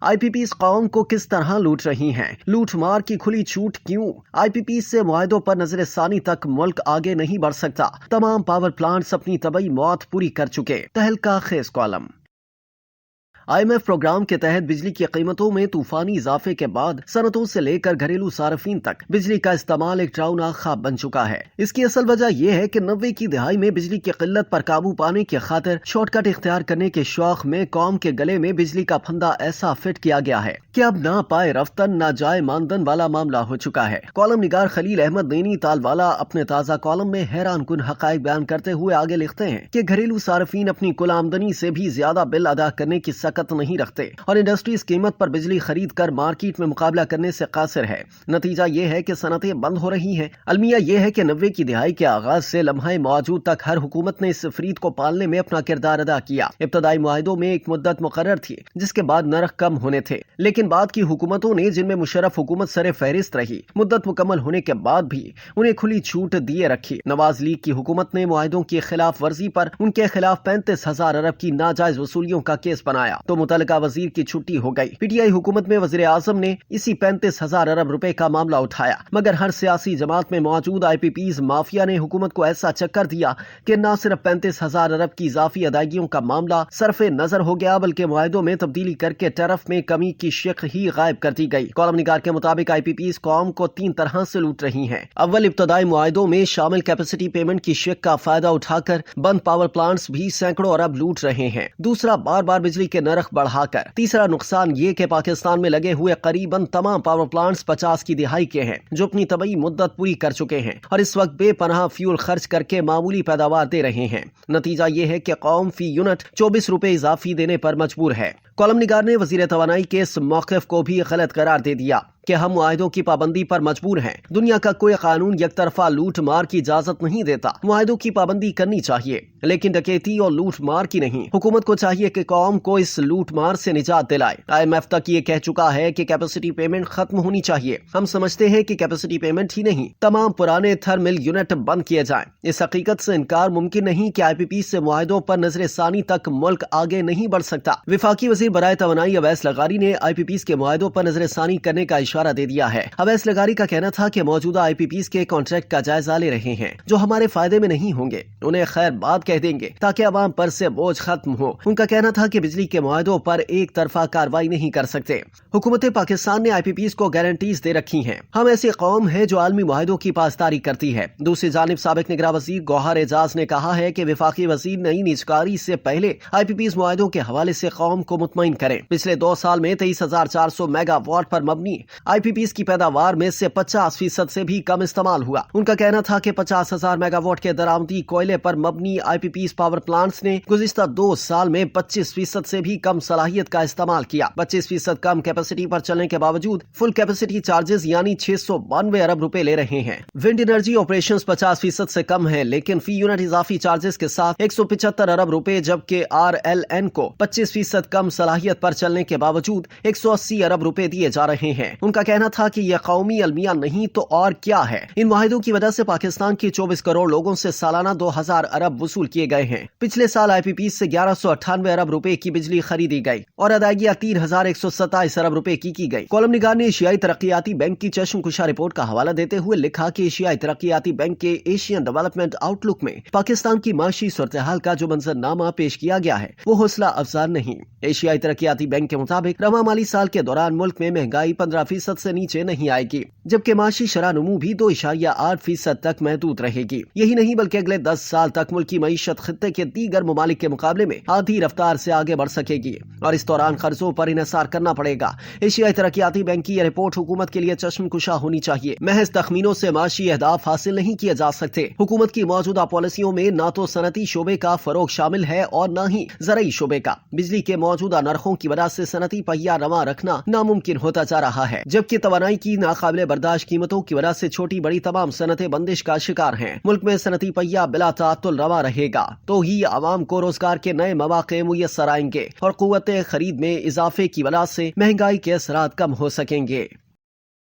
آئی P Ps قوم کو کس طرح لوٹ رہی ہیں؟ لوٹ مار کی کھلی چھوٹ کیوں؟ آئی پی پیز سے معاہدوں پر نظر ثانی تک ملک آگے نہیں بڑھ سکتا۔ تمام پاور پلانٹس اپنی طبعی موت پوری کر چکے۔ تہلکہ خیز کالم۔ آئی ایم ایف پروگرام کے تحت بجلی کی قیمتوں میں طوفانی اضافے کے بعد صنعتوں سے لے کر گھریلو صارفین تک بجلی کا استعمال ایک ڈراؤنا خواب بن چکا ہے۔ اس کی اصل وجہ یہ ہے کہ 90 کی دہائی میں بجلی کی قلت پر قابو پانے کی خاطر شارٹ کٹ اختیار کرنے کے شوق میں قوم کے گلے میں بجلی کا پھندا ایسا فٹ کیا گیا ہے کہ اب نہ پائے رفتن نہ جائے ماندن والا معاملہ ہو چکا ہے۔ کالم نگار خلیل احمد نینی تال والا اپنے تازہ کالم میں حیران کن حقائق بیان کرتے ہوئے آگے لکھتے ہیں کہ گھریلو صارفین اپنی کل آمدنی سے بھی زیادہ بل ادا کرنے کی سکت نہیں رکھتے اور انڈسٹری اس قیمت پر بجلی خرید کر مارکیٹ میں مقابلہ کرنے سے قاصر ہے۔ نتیجہ یہ ہے کہ صنعتیں بند ہو رہی ہیں۔ المیہ یہ ہے کہ 90 کی دہائی کے آغاز سے لمحہ موجود تک ہر حکومت نے اس فرید کو پالنے میں اپنا کردار ادا کیا۔ ابتدائی معاہدوں میں ایک مدت مقرر تھی جس کے بعد نرخ کم ہونے تھے، لیکن بعد کی حکومتوں نے، جن میں مشرف حکومت سر فہرست رہی، مدت مکمل ہونے کے بعد بھی انہیں کھلی چھوٹ دیے رکھی۔ نواز لیگ کی حکومت نے معاہدوں کی خلاف ورزی پر ان کے خلاف 35,000 ارب کی ناجائز وصولیوں کا کیس بنایا تو متعلقہ وزیر کی چھٹی ہو گئی۔ پی ٹی آئی حکومت میں وزیر اعظم نے اسی 35,000 ارب روپے کا معاملہ اٹھایا، مگر ہر سیاسی جماعت میں موجود آئی پی پیز مافیا نے حکومت کو ایسا چکر دیا کہ نہ صرف 35,000 ارب کی اضافی ادائیگیوں کا معاملہ صرف نظر ہو گیا بلکہ معاہدوں میں تبدیلی کر کے ٹیرف میں کمی کی شق ہی غائب کر دی گئی۔ کالم نگار کے مطابق آئی پی پیز قوم کو 3 طرح سے لوٹ رہی ہیں۔ اول، ابتدائی معاہدوں میں شامل کیپیسٹی پیمنٹ کی شق کا فائدہ اٹھا کر بند پاور پلانٹس بھی سینکڑوں ارب لوٹ رہے ہیں۔ دوسرا، بار بار بجلی کے نرخ بڑھا کر۔ تیسرا نقصان یہ کہ پاکستان میں لگے ہوئے قریباً تمام پاور پلانٹس 50 کی دہائی کے ہیں جو اپنی طبعی مدت پوری کر چکے ہیں اور اس وقت بے پناہ فیول خرچ کر کے معمولی پیداوار دے رہے ہیں۔ نتیجہ یہ ہے کہ قوم فی یونٹ 24 روپے اضافی دینے پر مجبور ہے۔ کالم نگار نے وزیر توانائی کے اس موقف کو بھی غلط قرار دے دیا کہ ہم معاہدوں کی پابندی پر مجبور ہیں۔ دنیا کا کوئی قانون یک طرفہ لوٹ مار کی اجازت نہیں دیتا۔ معاہدوں کی پابندی کرنی چاہیے لیکن ڈکیتی اور لوٹ مار کی نہیں۔ حکومت کو چاہیے کہ قوم کو اس لوٹ مار سے نجات دلائے۔ آئی ایم ایف تک یہ کہہ چکا ہے کہ کیپیسٹی پیمنٹ ختم ہونی چاہیے۔ ہم سمجھتے ہیں کہ کیپیسٹی پیمنٹ ہی نہیں، تمام پرانے تھرمل یونٹ بند کیے جائیں۔ اس حقیقت سے انکار ممکن نہیں کہ آئی پی پی سے معاہدوں پر نظر ثانی تک ملک آگے نہیں بڑھ سکتا۔ وفاقی وزیر برائے توانائی اویس لغاری نے آئی پی پیز کے معاہدوں پر نظر ثانی کرنے کا اشارہ دے دیا ہے۔ اویس لغاری کا کہنا تھا کہ موجودہ آئی پی پیز کے کانٹریکٹ کا جائزہ لے رہے ہیں جو ہمارے فائدے میں نہیں ہوں گے، انہیں خیر بات کہہ دیں گے تاکہ عوام پر سے بوجھ ختم ہو۔ ان کا کہنا تھا کہ بجلی کے معاہدوں پر ایک طرفہ کارروائی نہیں کر سکتے۔ حکومت پاکستان نے آئی پی پیز کو گارنٹیز دے رکھی ہیں۔ ہم ایسی قوم ہے جو عالمی معاہدوں کی پاسداری کرتی ہے۔ دوسری جانب سابق نگراں وزیر گوہر اعجاز نے کہا ہے کہ وفاقی وزیر نئی نجکاری سے پہلے آئی پی پیز معاہدوں کے حوالے سے قوم کو مطمئن کریں۔ پچھلے 2 سال میں 23,400 میگا واٹ پر مبنی آئی پی پیز کی پیداوار میں سے 50% سے بھی کم استعمال ہوا۔ ان کا کہنا تھا کہ 50,000 میگا واٹ کے درآمدی کوئلے پر مبنی آئی پی پیز پاور پلانٹس نے گزشتہ 2 سال میں 25% سے بھی کم صلاحیت کا استعمال کیا۔ 25% کم کیپیسٹی پر چلنے کے باوجود فل کیپیسٹی چارجز یعنی 692 ارب روپے لے رہے ہیں۔ ونڈ انرجی آپریشنز 50% سے کم ہیں لیکن فی یونٹ اضافی چارجز کے ساتھ 175 ارب روپے، جبکہ آر ایل این کو 25% کم صلاحیت پر چلنے کے باوجود 180 ارب روپے دیے جا رہے ہیں۔ ان کا کہنا تھا کہ یہ قومی المیہ نہیں تو اور کیا ہے۔ ان معاہدوں کی وجہ سے پاکستان کے 24 کروڑ لوگوں سے سالانہ 2,000 ارب وصول کیے گئے ہیں۔ پچھلے سال آئی پی پی سے 1198 ارب روپے کی بجلی خریدی گئی اور ادائیگیاں 3,127 ارب روپے کی گئی۔ کالم نگار نے ایشیائی ترقیاتی بینک کی چشم کشا رپورٹ کا حوالہ دیتے ہوئے لکھا کہ ایشیائی ترقیاتی بینک کے ایشین ڈیولپمنٹ آؤٹ لک میں پاکستان کی معاشی صورتحال کا جو منظرنامہ پیش کیا گیا ہے وہ حوصلہ افزا نہیں۔ ایشیائی ترقیاتی بینک کے مطابق رواں مالی سال کے دوران ملک میں مہنگائی 15% سے نیچے نہیں آئے گی، جبکہ معاشی شرح نمو بھی 2.8% تک محدود رہے گی۔ یہی نہیں بلکہ اگلے 10 سال تک ملکی معیشت خطے کے دیگر ممالک کے مقابلے میں آدھی رفتار سے آگے بڑھ سکے گی اور اس دوران قرضوں پر انحصار کرنا پڑے گا۔ ایشیائی ترقیاتی بینک کی یہ رپورٹ حکومت کے لیے چشم کشا ہونی چاہیے۔ محض تخمینوں سے معاشی اہداف حاصل نہیں کیے جا سکتے۔ حکومت کی موجودہ پالیسیوں میں نہ تو صنعتی شعبے کا فروغ شامل ہے اور نہ ہی زرعی شعبے کا۔ بجلی کے موجودہ نرخوں کی وجہ سے صنعتی پہیہ رواں رکھنا ناممکن ہوتا جا رہا ہے، جبکہ توانائی کی ناقابل برداشت قیمتوں کی وجہ سے چھوٹی بڑی تمام صنعتیں بندش کا شکار ہیں۔ ملک میں صنعتی پہیہ بلا تعطل رواں رہے گا تو ہی عوام کو روزگار کے نئے مواقع میسر آئیں گے اور قوت خرید میں اضافے کی وجہ سے مہنگائی کے اثرات کم ہو سکیں گے۔